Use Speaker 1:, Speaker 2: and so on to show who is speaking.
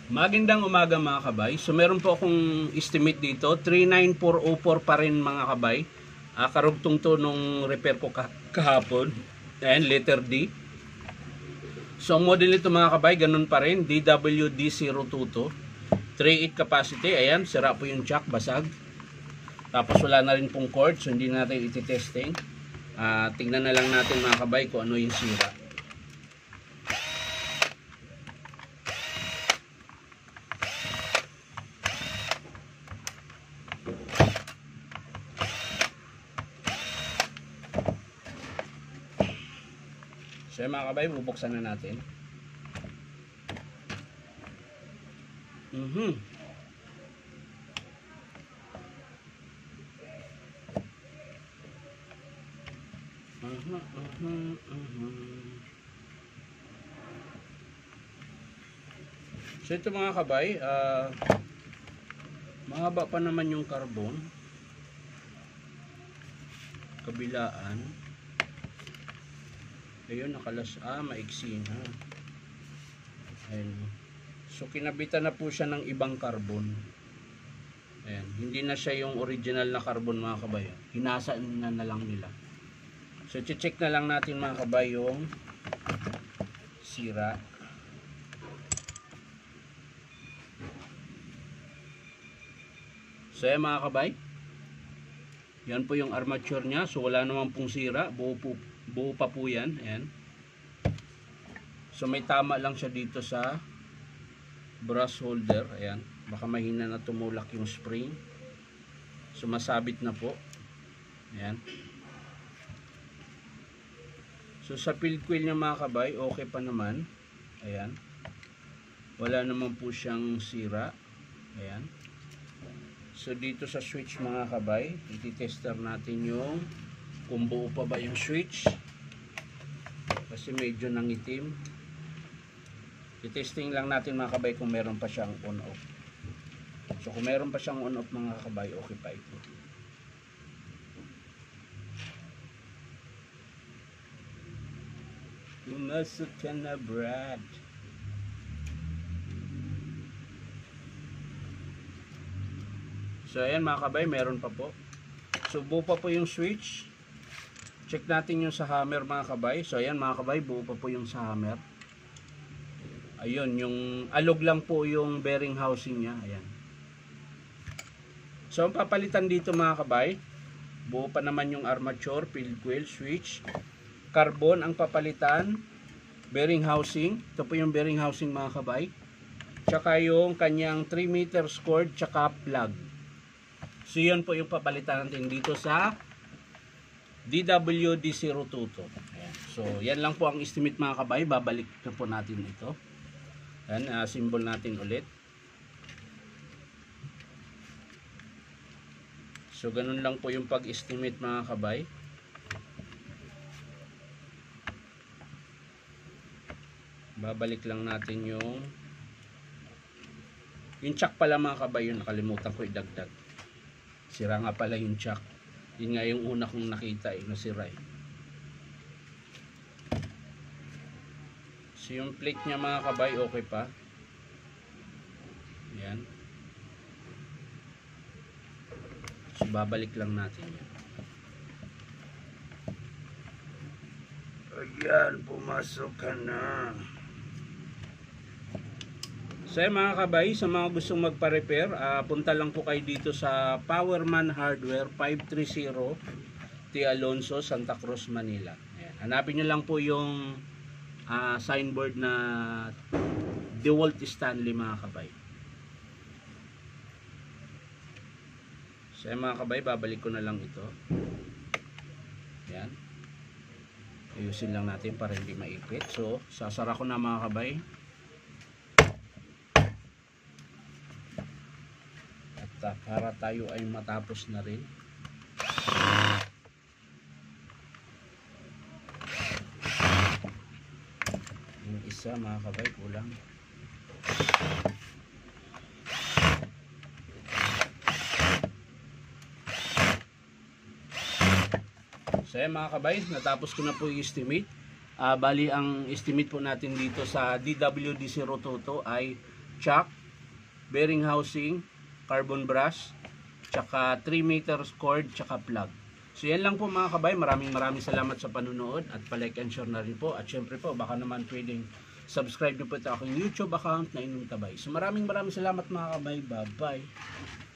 Speaker 1: Magandang umaga mga kabay. So meron po akong estimate dito, 39404 pa rin mga kabay. Karugtong to nung repair ko kahapon. And letter D. So ang model nito mga kabay, ganun pa rin, DWD022. 3.8 capacity, ayan, sira po yung jack, basag. Tapos wala na rin pong cord, so hindi natin iti-testing. Tingnan na lang natin mga kabay kung ano yung sira. So mga kabay, bubuksan na natin. So ito mga kabay, mahaba pa naman yung carbon. Kabilaan. Ayun, maiksi na. Ayun. So kinabitan na po siya ng ibang carbon. Ayan, hindi na siya yung original na carbon mga kabay. Hinasa na lang nila. So check na lang natin mga kabay yung sira. So ayan mga kabay, yan po yung armature nya. So wala naman pong sira, buo pa po yan. Ayan. So may tama lang siya dito sa brush holder. Ayan, baka mahina na tumulak yung spring. So masabit na po. Ayan. So sa field coil nya mga kabay, okay pa naman. Ayan, wala naman po siyang sira. Ayan. So dito sa switch mga kabay, iti-tester natin yung kung buo pa ba yung switch. Kasi medyo nangitim. I-testing lang natin mga kabay kung meron pa siyang on-off. So kung meron pa siyang on-off mga kabay, okay pa ito. Pumasok ka na, Brad. So ayan mga kabay, meron pa po. So buo pa po yung switch. Check natin yung sa hammer mga kabay. So ayan mga kabay, buo pa po yung sa hammer. Ayun, yung alog lang po yung bearing housing nya. Ayan. So ang papalitan dito mga kabay, buo pa naman yung armature, field coil, switch. Carbon ang papalitan. Bearing housing. Ito po yung bearing housing mga kabay. Tsaka yung kanyang 3 meters cord, tsaka plug. So yun po yung papalitan natin dito sa DWD022. Ayan. So yan lang po ang estimate mga kabay. Babalik na po natin ito. Ayan, symbol natin ulit. So ganun lang po yung pag-estimate mga kabay. Babalik lang natin yung chuck pala mga kabay, yun nakalimutan ko idagdag. Sira nga pala yung chuck. Yun nga yung una kong nakita nasira. So yung plate nya mga kabay okay pa. Yan. So babalik lang natin yan. Ayan, pumasok ka na. So mga kabay, sa mga gustong magpa-repair, punta lang po kayo dito sa Powerman Hardware 530 T. Alonso, Santa Cruz, Manila. Ayan. Hanapin nyo lang po yung signboard na DeWalt Stanley mga kabay. So mga kabay, babalik ko na lang ito. Ayan. Ayusin lang natin para hindi maipit. So sasara ko na mga kabay. Para tayo ay matapos na rin. Yung isa mga kabay kulang. So yan mga kabay, natapos ko na po yung estimate. Bali ang estimate po natin dito sa DWD022 ay chock, bearing housing, carbon brush, tsaka 3 meters cord, tsaka plug. So yan lang po mga kabay, maraming salamat sa panunood at palike and share na rin po. At syempre po, baka naman pwedeng subscribe nyo po ito aking YouTube account na Inyong Kabay. So maraming salamat mga kabay, bye bye.